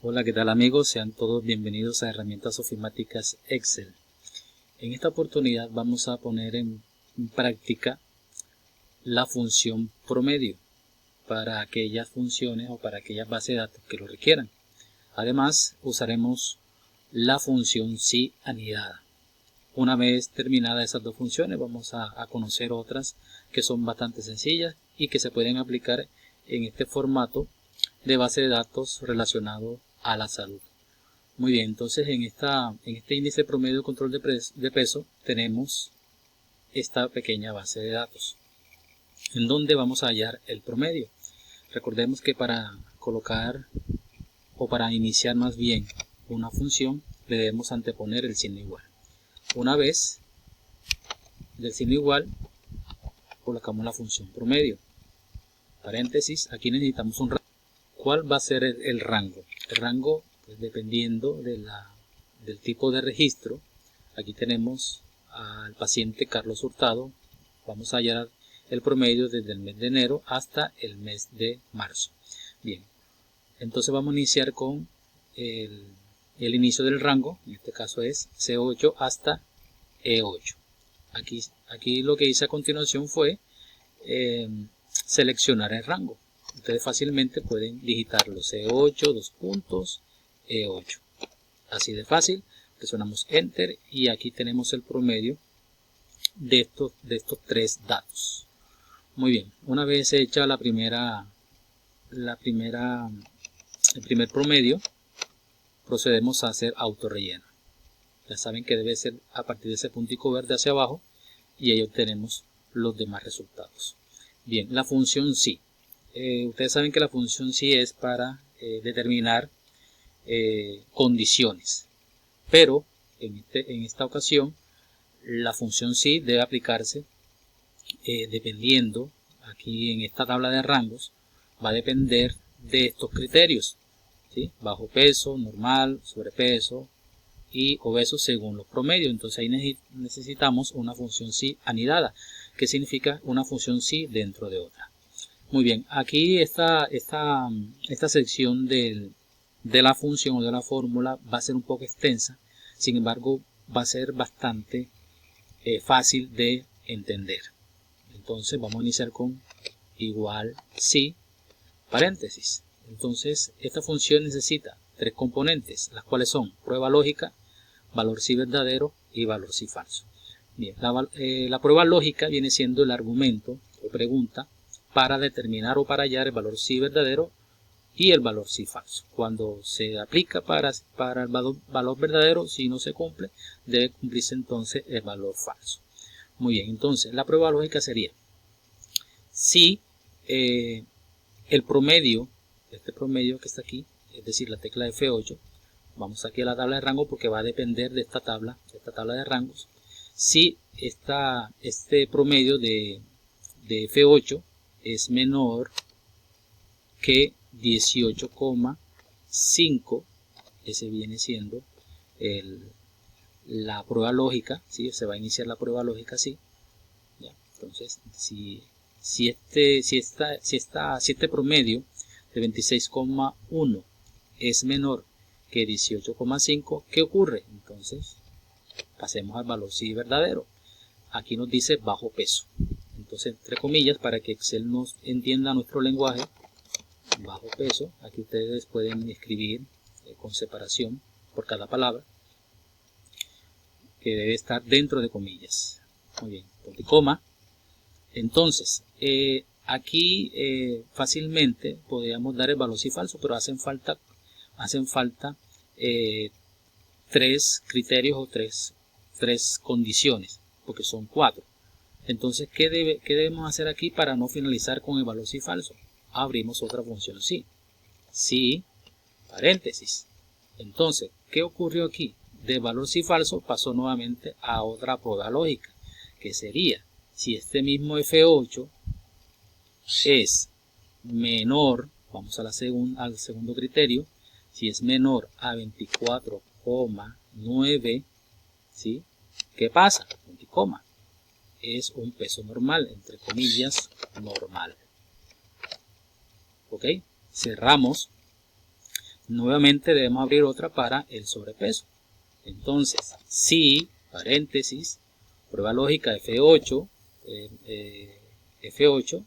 Hola, ¿qué tal amigos? Sean todos bienvenidos a Herramientas Ofimáticas Excel. En esta oportunidad vamos a poner en práctica la función promedio para aquellas funciones o para aquellas bases de datos que lo requieran. Además, usaremos la función si anidada. Una vez terminadas esas dos funciones, vamos a conocer otras que son bastante sencillas y que se pueden aplicar en este formato de base de datos relacionado a la salud. Muy bien, entonces en este índice promedio de control de peso tenemos esta pequeña base de datos en donde vamos a hallar el promedio. Recordemos que para colocar o para iniciar más bien una función le debemos anteponer el signo igual. Una vez del signo igual colocamos la función promedio. Paréntesis, aquí necesitamos un rango. ¿Cuál va a ser el rango? El rango, pues, dependiendo del tipo de registro. Aquí tenemos al paciente Carlos Hurtado. Vamos a hallar el promedio desde el mes de enero hasta el mes de marzo. Bien, entonces vamos a iniciar con el inicio del rango. En este caso es C8 hasta E8. Aquí lo que hice a continuación fue seleccionar el rango. Ustedes fácilmente pueden digitarlo: C8, dos puntos, E8. Así de fácil. Presionamos Enter y aquí tenemos el promedio de estos tres datos. Muy bien, una vez hecha el primer promedio, procedemos a hacer autorrelleno. Ya saben que debe ser a partir de ese puntico verde hacia abajo y ahí obtenemos los demás resultados. Bien, la función si. Ustedes saben que la función si es para determinar condiciones, pero en esta ocasión la función si debe aplicarse dependiendo, aquí en esta tabla de rangos, va a depender de estos criterios, ¿sí? Bajo peso, normal, sobrepeso y obeso según los promedios. Entonces ahí necesitamos una función si anidada, que significa una función si dentro de otra. Muy bien, aquí esta sección de la función o de la fórmula va a ser un poco extensa, sin embargo va a ser bastante fácil de entender. Entonces vamos a iniciar con igual si, paréntesis. Entonces esta función necesita tres componentes, las cuales son prueba lógica, valor si verdadero y valor si falso. Bien, la prueba lógica viene siendo el argumento o pregunta para determinar o para hallar el valor si verdadero y el valor si falso. Cuando se aplica para el valor verdadero, si no se cumple, debe cumplirse entonces el valor falso. Muy bien, entonces la prueba lógica sería si el promedio, este promedio que está aquí, es decir, la tecla F8, vamos aquí a la tabla de rango porque va a depender de esta tabla de rangos. Si este promedio de F8 es menor que 18,5, ese viene siendo la prueba lógica, ¿sí? Se va a iniciar la prueba lógica así. ¿Ya? Entonces, si este promedio de 26,1 es menor que 18,5, ¿qué ocurre? Entonces, pasemos al valor si verdadero. Aquí nos dice bajo peso. Entonces, entre comillas, para que Excel nos entienda nuestro lenguaje, bajo peso, aquí ustedes pueden escribir con separación por cada palabra, que debe estar dentro de comillas. Muy bien, punto y coma. Entonces, aquí fácilmente podríamos dar el valor si falso, pero hacen falta tres criterios o tres condiciones, porque son 4. Entonces, ¿qué debemos hacer aquí para no finalizar con el valor si falso? Abrimos otra función si, paréntesis. Entonces, ¿qué ocurrió aquí? De valor si falso pasó nuevamente a otra prueba lógica, que sería si este mismo F8 es menor, vamos a al segundo criterio, si es menor a 24,9, ¿sí? ¿Qué pasa? Punto y coma. Es un peso normal, entre comillas, normal. ¿Ok? Cerramos. nuevamente debemos abrir otra para el sobrepeso. Entonces, si, paréntesis, prueba lógica F8, F8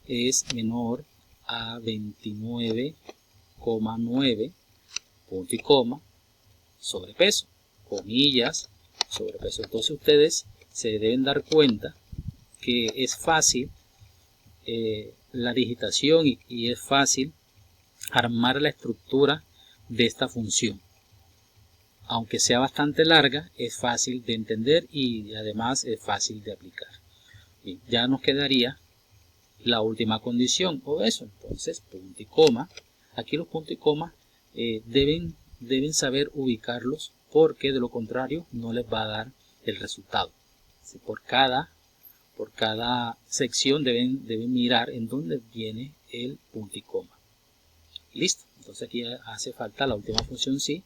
es menor a 29,9, punto y coma, sobrepeso, comillas, sobrepeso. Entonces ustedes se deben dar cuenta que es fácil la digitación y es fácil armar la estructura de esta función. Aunque sea bastante larga, es fácil de entender y además es fácil de aplicar. Bien, ya nos quedaría la última condición o eso. Entonces, punto y coma. Aquí los puntos y coma deben saber ubicarlos, porque de lo contrario no les va a dar el resultado. Por cada sección deben mirar en dónde viene el punto y coma. Listo. Entonces aquí hace falta la última función si.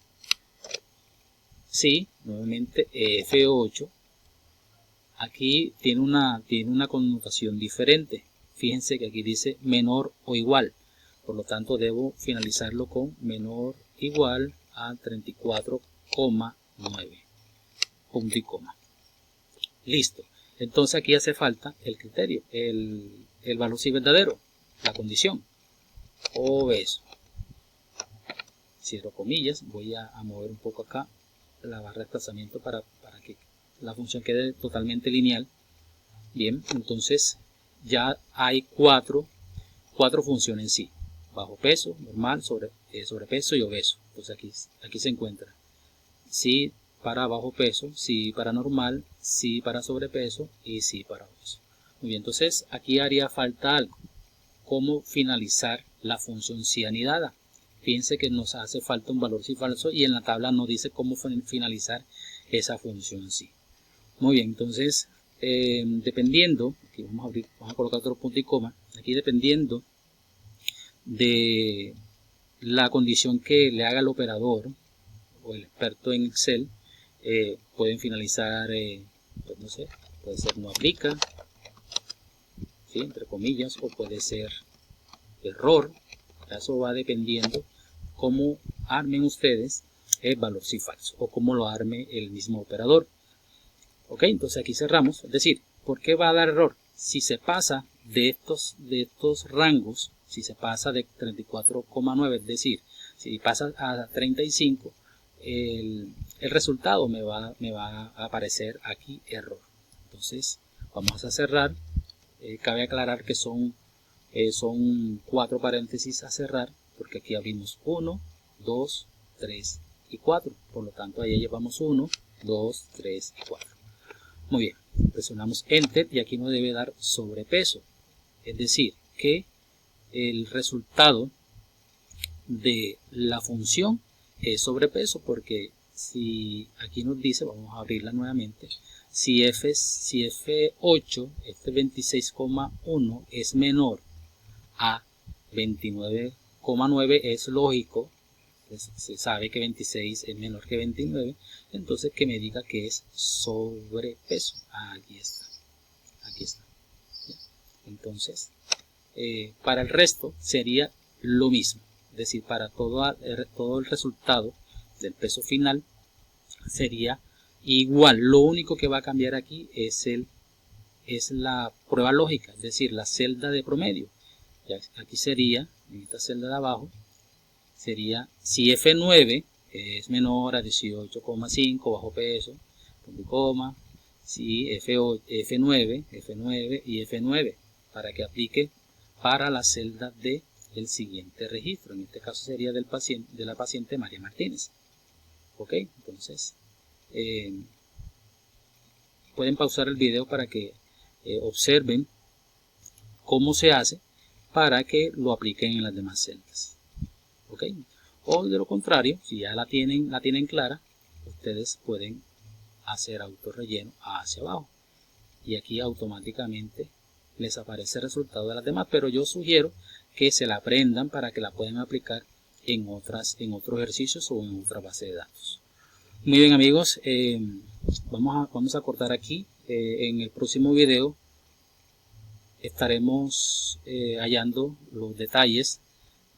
Si, nuevamente F8, aquí tiene una connotación diferente. Fíjense que aquí dice menor o igual, por lo tanto debo finalizarlo con menor o igual a 34,9, punto y coma. Listo. Entonces aquí hace falta el criterio, el valor si verdadero, la condición, obeso. Cierro comillas, voy a mover un poco acá la barra de desplazamiento para que la función quede totalmente lineal. Bien, entonces ya hay cuatro funciones en sí: bajo peso, normal, sobrepeso y obeso. Entonces aquí se encuentra sí para bajo peso, sí para normal, sí para sobrepeso y sí para obeso. Muy bien, entonces aquí haría falta algo: cómo finalizar la función si anidada. Fíjense que nos hace falta un valor si falso y en la tabla nos dice cómo finalizar esa función si. Muy bien, entonces dependiendo, aquí vamos a colocar otro punto y coma, aquí dependiendo de la condición que le haga el operador o el experto en Excel, pueden finalizar, pues no sé, puede ser no aplica, ¿sí?, entre comillas, o puede ser error. Eso va dependiendo cómo armen ustedes el valor si falso o cómo lo arme el mismo operador. Ok, entonces aquí cerramos. Es decir, ¿por qué va a dar error? Si se pasa de estos rangos, si se pasa de 34,9, es decir, si pasa a 35, el resultado me va a aparecer aquí error. Entonces vamos a cerrar. Cabe aclarar que son 4 paréntesis a cerrar, porque aquí abrimos 1, 2, 3 y 4. Por lo tanto, ahí llevamos 1, 2, 3 y 4. Muy bien, presionamos Enter y aquí nos debe dar sobrepeso. Es decir, que el resultado de la función es sobrepeso, porque si aquí nos dice, vamos a abrirla nuevamente, si F8, este 26,1 es menor a 29,9, es lógico, se sabe que 26 es menor que 29, entonces que me diga que es sobrepeso. Aquí está. Entonces, para el resto sería lo mismo, es decir, para todo el resultado del peso final sería igual. Lo único que va a cambiar aquí es la prueba lógica, es decir, la celda de promedio. Aquí sería, en esta celda de abajo, sería si F9 es menor a 18,5 bajo peso, punto y coma, si F9 y F9, para que aplique para la celda del siguiente registro. En este caso sería de la paciente María Martínez. Ok, entonces pueden pausar el video para que observen cómo se hace para que lo apliquen en las demás celdas. ¿Ok? O de lo contrario, si ya la tienen clara, ustedes pueden hacer autorrelleno hacia abajo y aquí automáticamente les aparece el resultado de las demás, pero yo sugiero que se la aprendan para que la puedan aplicar en otros ejercicios o en otra base de datos. Muy bien, amigos, vamos a cortar aquí. En el próximo video estaremos hallando los detalles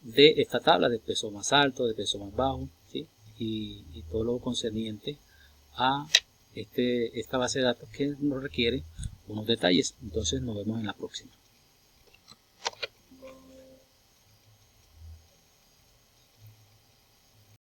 de esta tabla de peso más alto, de peso más bajo, ¿sí? y todo lo concerniente a esta base de datos que nos requiere unos detalles. Entonces nos vemos en la próxima.